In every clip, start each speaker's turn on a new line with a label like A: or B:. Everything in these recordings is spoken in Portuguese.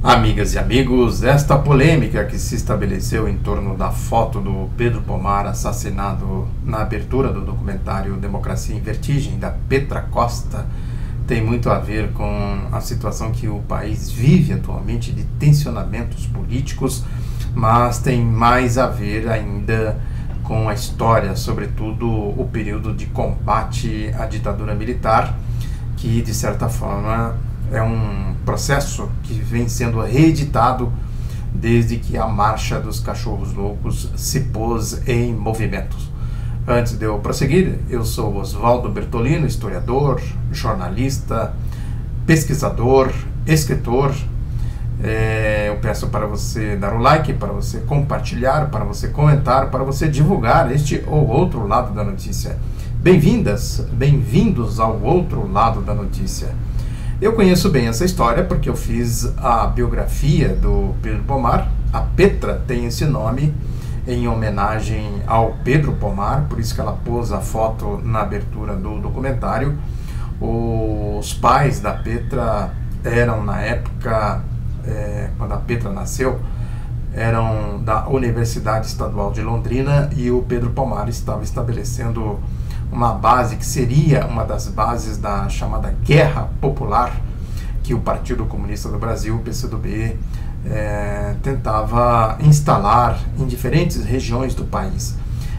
A: Amigas e amigos, esta polêmica que se estabeleceu em torno da foto do Pedro Pomar assassinado na abertura do documentário Democracia em Vertigem, da Petra Costa, tem muito a ver com a situação que o país vive atualmente de tensionamentos políticos, mas tem mais a ver ainda com a história, sobretudo o período de combate à ditadura militar, que de certa forma é um processo que vem sendo reeditado desde que a Marcha dos Cachorros Loucos se pôs em movimento. Antes de eu prosseguir, eu sou Oswaldo Bertolino, historiador, jornalista, pesquisador, escritor. Eu peço para você dar o like, para você compartilhar, para você comentar, para você divulgar este ou outro lado da notícia. Bem-vindas, bem-vindos ao outro lado da notícia. Eu conheço bem essa história porque eu fiz a biografia do Pedro Pomar. A Petra tem esse nome em homenagem ao Pedro Pomar, por isso que ela pôs a foto na abertura do documentário. Os pais da Petra eram, na época, quando a Petra nasceu, eram da Universidade Estadual de Londrina, e o Pedro Pomar estava estabelecendo uma base que seria uma das bases da chamada Guerra Popular, que o Partido Comunista do Brasil, o PCdoB, tentava instalar em diferentes regiões do país.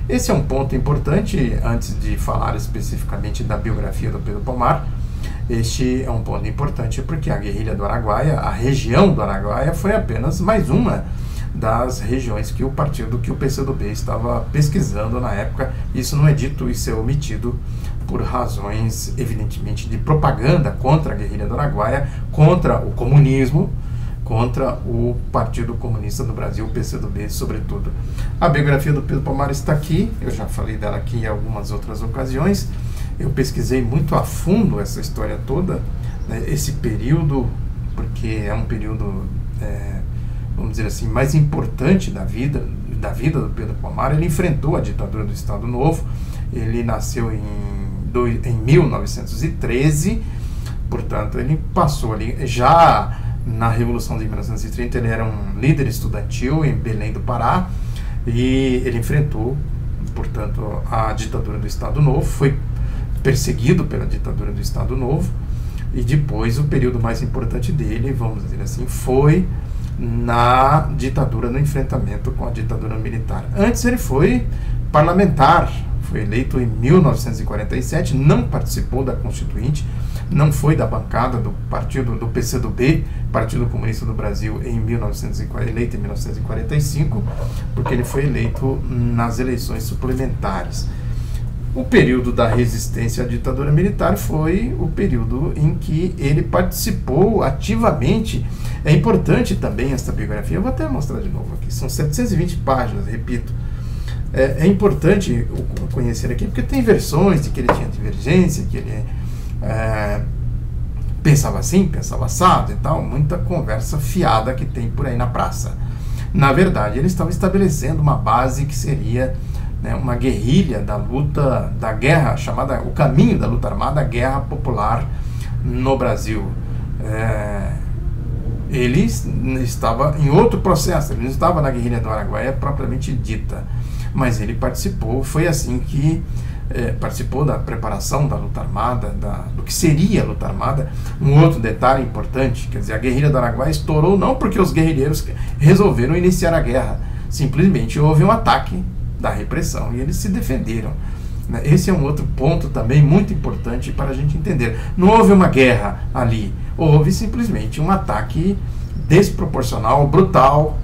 A: Esse é um ponto importante. Antes de falar especificamente da biografia do Pedro Pomar, este é um ponto importante porque a guerrilha do Araguaia, a região do Araguaia, foi apenas mais uma das regiões que o PCdoB estava pesquisando na época. Isso não é dito, isso é omitido por razões, evidentemente, de propaganda contra a guerrilha do Araguaia, contra o comunismo, contra o Partido Comunista do Brasil, o PCdoB, sobretudo. A biografia do Pedro Pomar está aqui, eu já falei dela aqui em algumas outras ocasiões. Eu pesquisei muito a fundo essa história toda, né, esse período, porque é um período, vamos dizer assim, mais importante da vida do Pedro Pomar. Ele enfrentou a ditadura do Estado Novo. Ele nasceu em 1913, portanto ele passou ali já na Revolução de 1930. Ele era um líder estudantil em Belém do Pará, e ele enfrentou, portanto, a ditadura do Estado Novo, foi perseguido pela ditadura do Estado Novo, e depois o período mais importante dele, vamos dizer assim, foi na ditadura, no enfrentamento com a ditadura militar. Antes ele foi parlamentar, foi eleito em 1947, não participou da Constituinte, não foi da bancada do partido do PCdoB, Partido Comunista do Brasil, eleito em 1945, porque ele foi eleito nas eleições suplementares. O período da resistência à ditadura militar foi o período em que ele participou ativamente. É importante também esta biografia, eu vou até mostrar de novo aqui, são 720 páginas, repito. É importante conhecer aqui, porque tem versões de que ele tinha divergência, que ele pensava assim, pensava assado e tal, muita conversa fiada que tem por aí na praça. Na verdade, ele estava estabelecendo uma base que seria, né, uma guerrilha da luta, da guerra, chamada o caminho da luta armada, a Guerra Popular no Brasil. Ele estava em outro processo, ele não estava na guerrilha do Araguaia propriamente dita, mas ele participou. Foi assim que participou da preparação da luta armada, do que seria a luta armada. Um outro detalhe importante, quer dizer, a guerrilha do Araguaia estourou não porque os guerrilheiros resolveram iniciar a guerra, simplesmente houve um ataque da repressão e eles se defenderam. Esse é um outro ponto também muito importante para a gente entender. Não houve uma guerra ali, houve simplesmente um ataque desproporcional, brutal,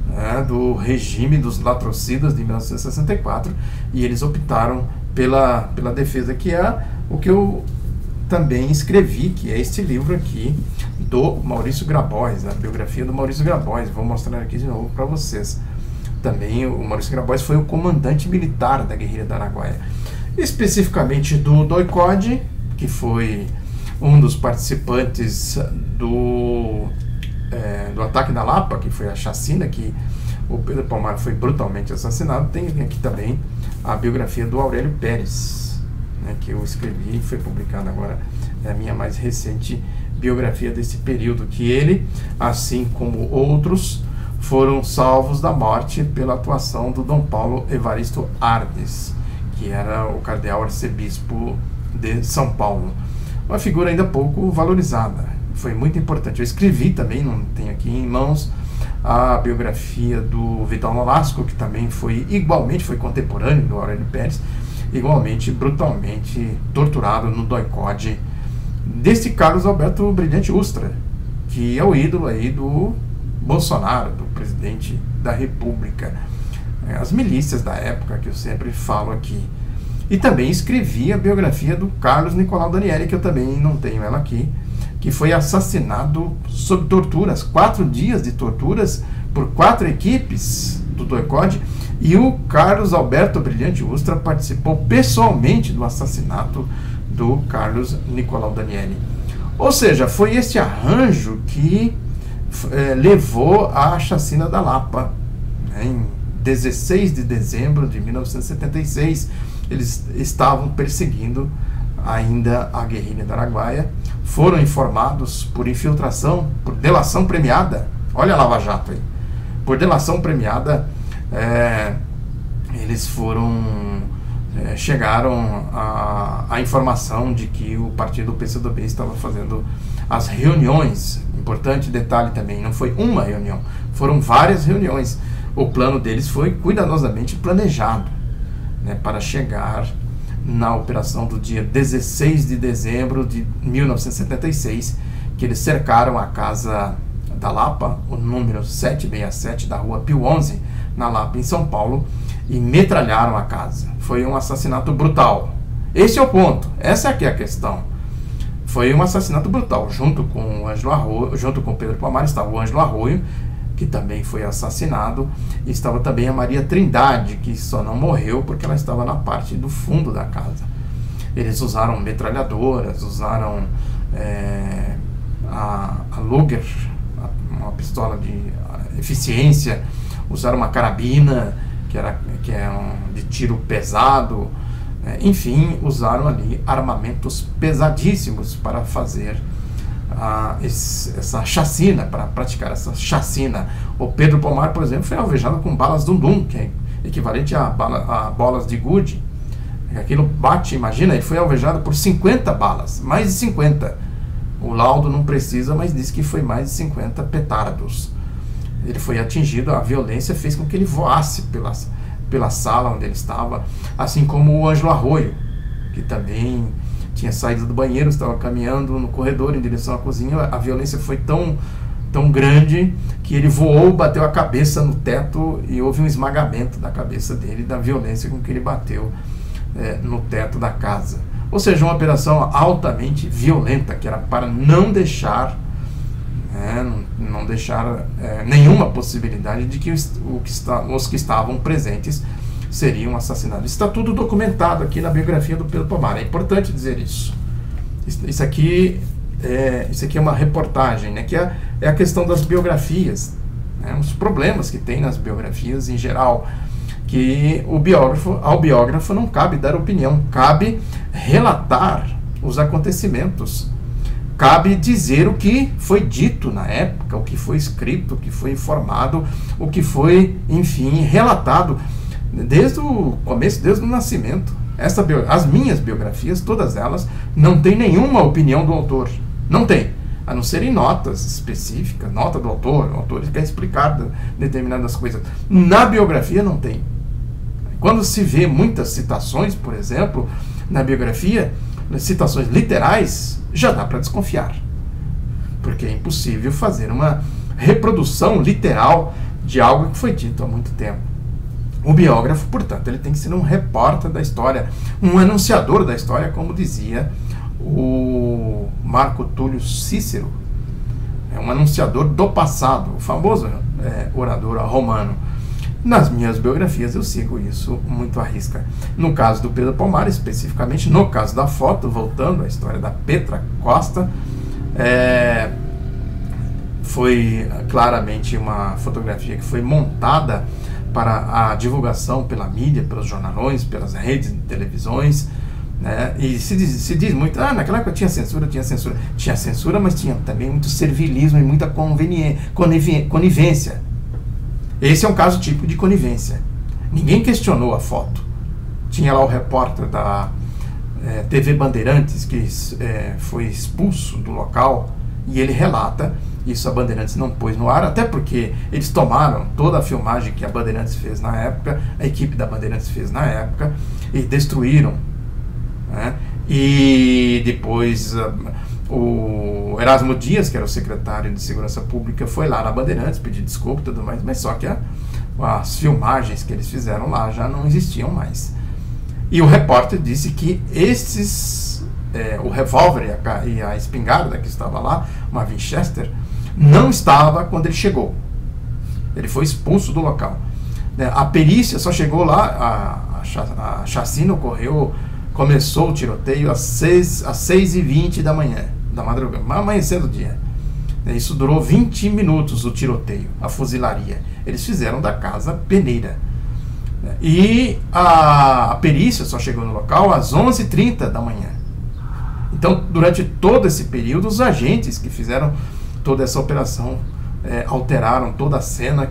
A: né, do regime dos latrocidas de 1964, e eles optaram pela defesa, que é o que eu também escrevi, que é este livro aqui do Maurício Grabois, a biografia do Maurício Grabois. Vou mostrar aqui de novo para vocês. Também o Maurício Grabois foi o comandante militar da guerrilha do Araguaia, especificamente do DOI-CODE, que foi um dos participantes do ataque da Lapa, que foi a chacina que o Pedro Pomar foi brutalmente assassinado. Tem aqui também a biografia do Aurélio Pérez, né, que eu escrevi e foi publicada agora, é a minha mais recente biografia desse período, que ele, assim como outros, foram salvos da morte pela atuação do Dom Paulo Evaristo Arnes, que era o cardeal arcebispo de São Paulo. Uma figura ainda pouco valorizada, foi muito importante. Eu escrevi também, não tenho aqui em mãos, a biografia do Vital Nolasco, que também foi contemporâneo do Aurélio Pérez, igualmente brutalmente torturado no doicode desse Carlos Alberto Brilhante Ustra, que é o ídolo aí do Bolsonaro, do presidente da República. As milícias da época, que eu sempre falo aqui. E também escrevi a biografia do Carlos Nicolau Danieli, que eu também não tenho ela aqui, que foi assassinado sob torturas, 4 dias de torturas por 4 equipes do doicode, e o Carlos Alberto Brilhante Ustra participou pessoalmente do assassinato do Carlos Nicolau Danieli. Ou seja, foi este arranjo que levou à chacina da Lapa, né, em 16 de dezembro de 1976. Eles estavam perseguindo ainda a guerrilha do Araguaia, foram informados por infiltração, por delação premiada, olha a Lava Jato aí, por delação premiada, eles chegaram à informação de que o partido PCdoB estava fazendo as reuniões. Importante detalhe também, não foi uma reunião, foram várias reuniões. O plano deles foi cuidadosamente planejado, né, para chegar na operação do dia 16 de dezembro de 1976, que eles cercaram a Casa da Lapa, o número 767 da Rua Pio XI, na Lapa, em São Paulo, e metralharam a casa. Foi um assassinato brutal. Esse é o ponto, essa aqui é a questão. Foi um assassinato brutal. Junto com o Ângelo Arroio, junto com Pedro Pomar, estava o Ângelo Arroio, que também foi assassinado, e estava também a Maria Trindade, que só não morreu porque ela estava na parte do fundo da casa. Eles usaram metralhadoras, usaram a Luger, uma pistola de eficiência, usaram uma carabina, que é de tiro pesado, enfim, usaram ali armamentos pesadíssimos para fazer essa chacina, para praticar essa chacina. O Pedro Pomar, por exemplo, foi alvejado com balas Dundum, que é equivalente a bolas de gude. Aquilo bate, imagina, ele foi alvejado por 50 balas, mais de 50. O laudo não precisa, mas diz que foi mais de 50 petardos. Ele foi atingido, a violência fez com que ele voasse pela sala onde ele estava, assim como o Ângelo Arroio, que também tinha saído do banheiro, estava caminhando no corredor em direção à cozinha. A violência foi tão grande que ele voou, bateu a cabeça no teto e houve um esmagamento da cabeça dele, da violência com que ele bateu no teto da casa. Ou seja, uma operação altamente violenta, que era para não deixar nenhuma possibilidade de que os que estavam presentes seriam assassinados. Está tudo documentado aqui na biografia do Pedro Pomar. É importante dizer isso. Isso aqui é uma reportagem, né, que é a questão das biografias, né, os problemas que tem nas biografias em geral, que ao biógrafo não cabe dar opinião, cabe relatar os acontecimentos, cabe dizer o que foi dito na época, o que foi escrito, o que foi informado, o que foi, enfim, relatado desde o começo, desde o nascimento. As minhas biografias, todas elas, não tem nenhuma opinião do autor. Não tem. A não ser em notas específicas, nota do autor, o autor quer explicar determinadas coisas. Na biografia não tem. Quando se vê muitas citações, por exemplo, na biografia, citações literais, já dá para desconfiar. Porque é impossível fazer uma reprodução literal de algo que foi dito há muito tempo. O biógrafo, portanto, ele tem que ser um repórter da história, um anunciador da história, como dizia o Marco Túlio Cícero. É um anunciador do passado, o famoso orador romano. Nas minhas biografias eu sigo isso muito à risca. No caso do Pedro Pomar, especificamente, no caso da foto, voltando à história da Petra Costa, foi claramente uma fotografia que foi montada para a divulgação pela mídia, pelos jornalões, pelas redes de televisões, né? E se diz muito, naquela época tinha censura, mas tinha também muito servilismo e muita conivência. Esse é um caso típico de conivência. Ninguém questionou a foto. Tinha lá o repórter da TV Bandeirantes que foi expulso do local, e ele relata isso. A Bandeirantes não pôs no ar, até porque eles tomaram toda a filmagem que a Bandeirantes fez na época, a equipe da Bandeirantes fez na época, e destruíram, né? E depois o Erasmo Dias, que era o secretário de Segurança Pública, foi lá na Bandeirantes pedir desculpa e tudo mais, mas só que as filmagens que eles fizeram lá já não existiam mais. E o repórter disse que o revólver e a espingarda que estava lá, uma Winchester, não estava quando ele chegou. Ele foi expulso do local. A perícia só chegou lá, a chacina começou o tiroteio às 6h20 da manhã, da madrugada, amanhecer do dia. Isso durou 20 minutos, o tiroteio, a fuzilaria. Eles fizeram da casa peneira. E a perícia só chegou no local às 11h30 da manhã. Então, durante todo esse período, os agentes que fizeram toda essa operação alteraram toda a cena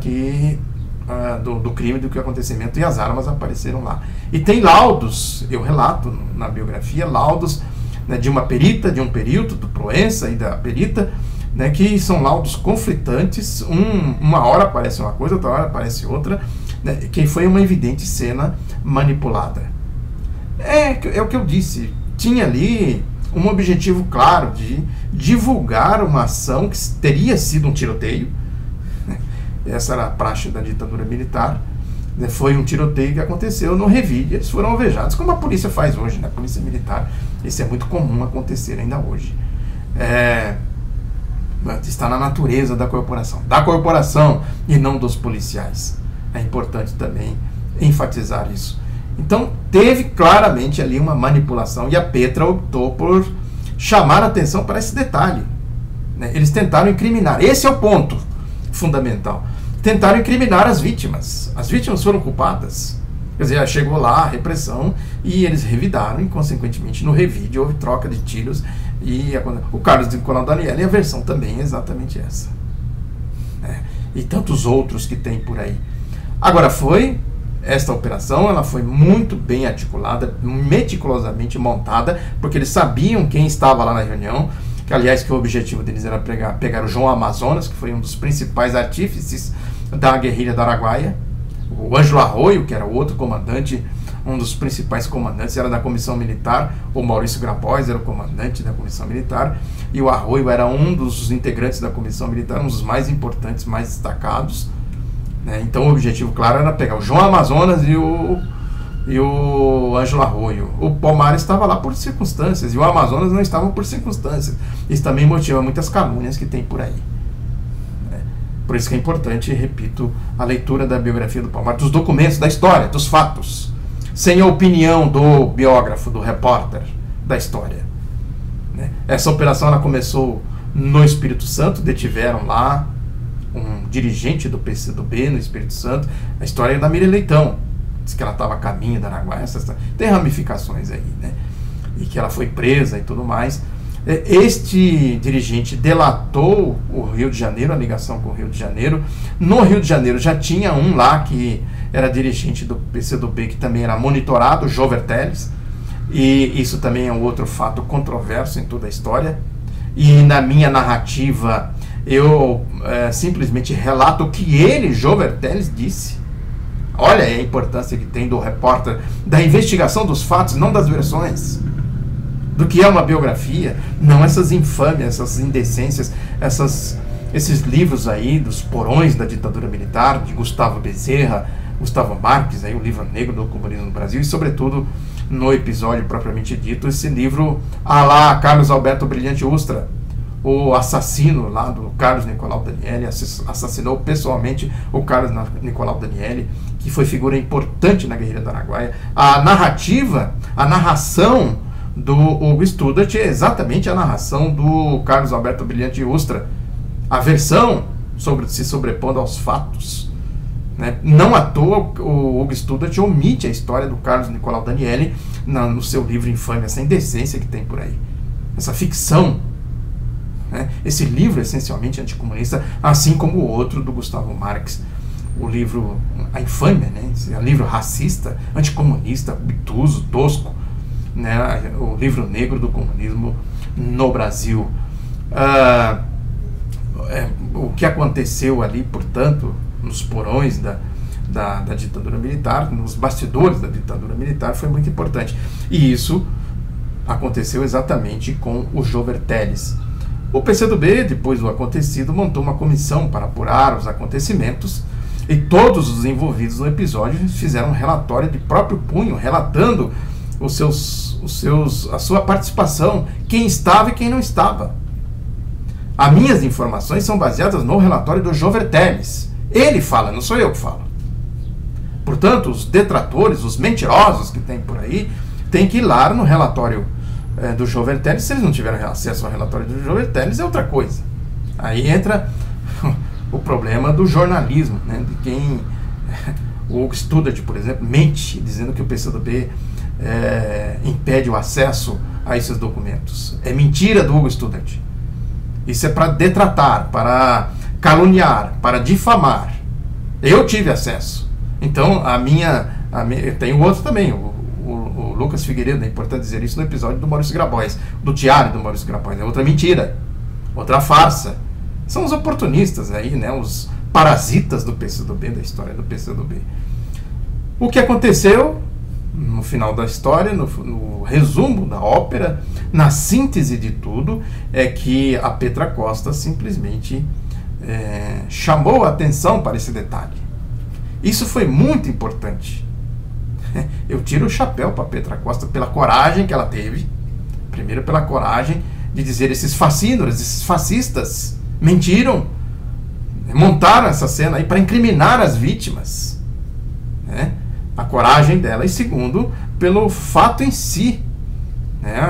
A: do crime, do que acontecimento, e as armas apareceram lá. E tem laudos, eu relato na biografia, laudos, né, de uma perita, de um perito, do Proença e da perita, né, que são laudos conflitantes. Uma hora aparece uma coisa, outra hora aparece outra, né, que foi uma evidente cena manipulada. É o que eu disse, tinha ali um objetivo claro de divulgar uma ação que teria sido um tiroteio. Essa era a praxe da ditadura militar. Foi um tiroteio que aconteceu no revide, eles foram alvejados, como a polícia faz hoje, né? A polícia militar, isso é muito comum acontecer ainda hoje. Está na natureza da corporação e não dos policiais. É importante também enfatizar isso. Então, teve claramente ali uma manipulação, e a Petra optou por chamar a atenção para esse detalhe, né? Eles tentaram incriminar, esse é o ponto fundamental. Tentaram incriminar as vítimas. As vítimas foram culpadas. Quer dizer, chegou lá a repressão e eles revidaram, e consequentemente no revide houve troca de tiros. E o Carlos Nicolau Daniele, a versão também é exatamente essa, né? E tantos outros que tem por aí. Agora, esta operação, ela foi muito bem articulada, meticulosamente montada, porque eles sabiam quem estava lá na reunião, que aliás que o objetivo deles era pegar o João Amazonas, que foi um dos principais artífices da guerrilha do Araguaia, o Ângelo Arroio, que era o outro comandante, um dos principais comandantes, era da Comissão Militar, o Maurício Grabois era o comandante da Comissão Militar, e o Arroio era um dos integrantes da Comissão Militar, um dos mais importantes, mais destacados, né? Então o objetivo, claro, era pegar o João Amazonas e o Ângelo Arroio. O Palmar estava lá por circunstâncias, e o Amazonas não estava por circunstâncias. Isso também motiva muitas calúnias que tem por aí. Por isso que é importante, repito, a leitura da biografia do Palmar, dos documentos, da história, dos fatos, sem a opinião do biógrafo, do repórter da história, né? Essa operação, ela começou no Espírito Santo, detiveram lá um dirigente do PCdoB no Espírito Santo. A história é da Miriam Leitão, diz que ela estava a caminho da Araguaia, tem ramificações aí, né? E que ela foi presa e tudo mais. Este dirigente delatou o Rio de Janeiro, a ligação com o Rio de Janeiro. No Rio de Janeiro já tinha um lá que era dirigente do PCdoB, que também era monitorado, o Jover Teles, e isso também é um outro fato controverso em toda a história. E na minha narrativa eu simplesmente relato o que ele, Jover Teles, disse. Olha a importância que tem do repórter, da investigação dos fatos, não das versões, do que é uma biografia, não essas infâmias, essas indecências, esses livros aí dos porões da ditadura militar, de Gustavo Bezerra, Gustavo Marques, aí, o livro negro do comunismo no Brasil, e sobretudo no episódio propriamente dito, esse livro lá Carlos Alberto Brilhante Ustra, o assassino lá do Carlos Nicolau Daniele, assassinou pessoalmente o Carlos Nicolau Daniele, que foi figura importante na guerrilha do Araguaia. A narração do Hugo Studart é exatamente a narração do Carlos Alberto Brilhante Ustra, a versão se sobrepondo aos fatos, Né? Não à toa o Hugo Studart omite a história do Carlos Nicolau Danieli no seu livro infame, essa indecência que tem por aí, essa ficção, né? Esse livro essencialmente anticomunista, assim como o outro do Gustavo Marx, o livro A Infâmia, né? Esse livro racista, anticomunista, obtuso, tosco, né? O livro negro do comunismo no Brasil. O que aconteceu ali, portanto, nos porões da ditadura militar, nos bastidores da ditadura militar, foi muito importante. E isso aconteceu exatamente com o Jover Telles. O PCdoB, depois do acontecido, montou uma comissão para apurar os acontecimentos, e todos os envolvidos no episódio fizeram um relatório de próprio punho, relatando a sua participação, quem estava e quem não estava. As minhas informações são baseadas no relatório do Jover Telles. Ele fala, não sou eu que falo. Portanto, os detratores, os mentirosos que tem por aí, tem que ir lá no relatório do Jover Telles. Se eles não tiveram acesso ao relatório do Jover Telles, é outra coisa. Aí entra o problema do jornalismo, né? De quem o Hugo Studart, por exemplo, mente dizendo que o PCdoB impede o acesso a esses documentos. É mentira do Hugo Studart. Isso é para detratar, para caluniar, para difamar. Eu tive acesso. Então, tem o outro também, o Lucas Figueiredo, é importante dizer isso no episódio do Maurício Grabois, do diário do Maurício Grabois. É outra mentira, outra farsa. São os oportunistas aí, né, os parasitas do PCdoB, da história do PCdoB. O que aconteceu no final da história, no resumo da ópera, na síntese de tudo, é que a Petra Costa simplesmente chamou a atenção para esse detalhe. Isso foi muito importante. Eu tiro o chapéu para a Petra Costa pela coragem que ela teve, primeiro pela coragem de dizer: esses fascínoras, esses fascistas mentiram, montaram essa cena aí para incriminar as vítimas, né? A coragem dela, e segundo, pelo fato em si, né?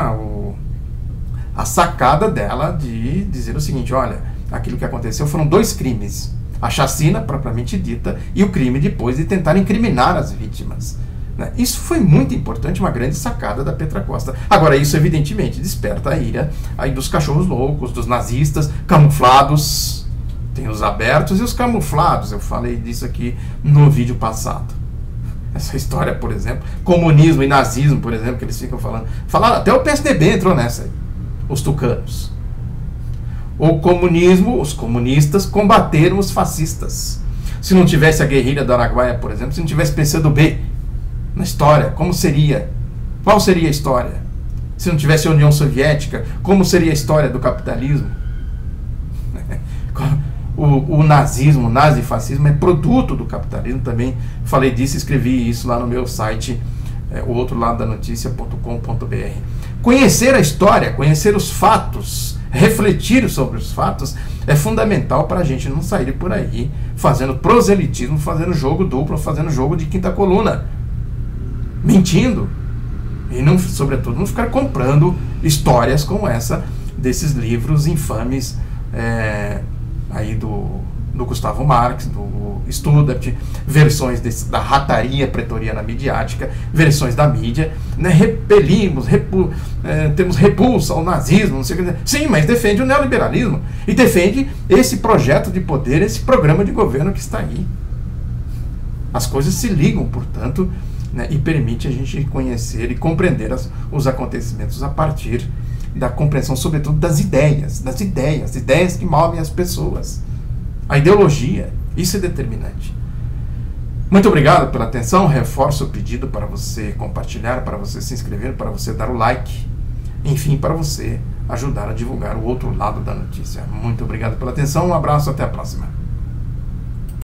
A: A sacada dela de dizer o seguinte: olha, aquilo que aconteceu foram dois crimes, a chacina propriamente dita e o crime depois de tentar incriminar as vítimas, né? Isso foi muito importante, uma grande sacada da Petra Costa. Agora, isso evidentemente desperta a ira aí dos cachorros loucos, dos nazistas camuflados. Tem os abertos e os camuflados. Eu falei disso aqui no vídeo passado. Essa história, por exemplo, comunismo e nazismo, por exemplo, que eles ficam falando. Falaram, até o PSDB entrou nessa aí, os tucanos. O comunismo, os comunistas combateram os fascistas. Se não tivesse a guerrilha do Araguaia, por exemplo, se não tivesse PCdoB na história, como seria? Qual seria a história? Se não tivesse a União Soviética, como seria a história do capitalismo? O nazismo, o nazifascismo é produto do capitalismo também. Falei disso, escrevi isso lá no meu site, o outro lado da notícia.com.br. Conhecer a história, conhecer os fatos, refletir sobre os fatos é fundamental para a gente não sair por aí fazendo proselitismo, fazendo jogo duplo, fazendo jogo de quinta coluna, mentindo, e não, sobretudo, não ficar comprando histórias como essa desses livros infames aí do Gustavo Marx, do Studart, versões da rataria pretoriana midiática, versões da mídia, né? Temos repulsa ao nazismo, não sei o que. Sim, mas defende o neoliberalismo e defende esse projeto de poder, esse programa de governo que está aí. As coisas se ligam, portanto, né, e permite a gente conhecer e compreender os acontecimentos a partir da compreensão, sobretudo, das ideias que movem as pessoas. A ideologia, isso é determinante. Muito obrigado pela atenção. Reforço o pedido para você compartilhar, para você se inscrever, para você dar o like, enfim, para você ajudar a divulgar o outro lado da notícia. Muito obrigado pela atenção, um abraço, até a próxima.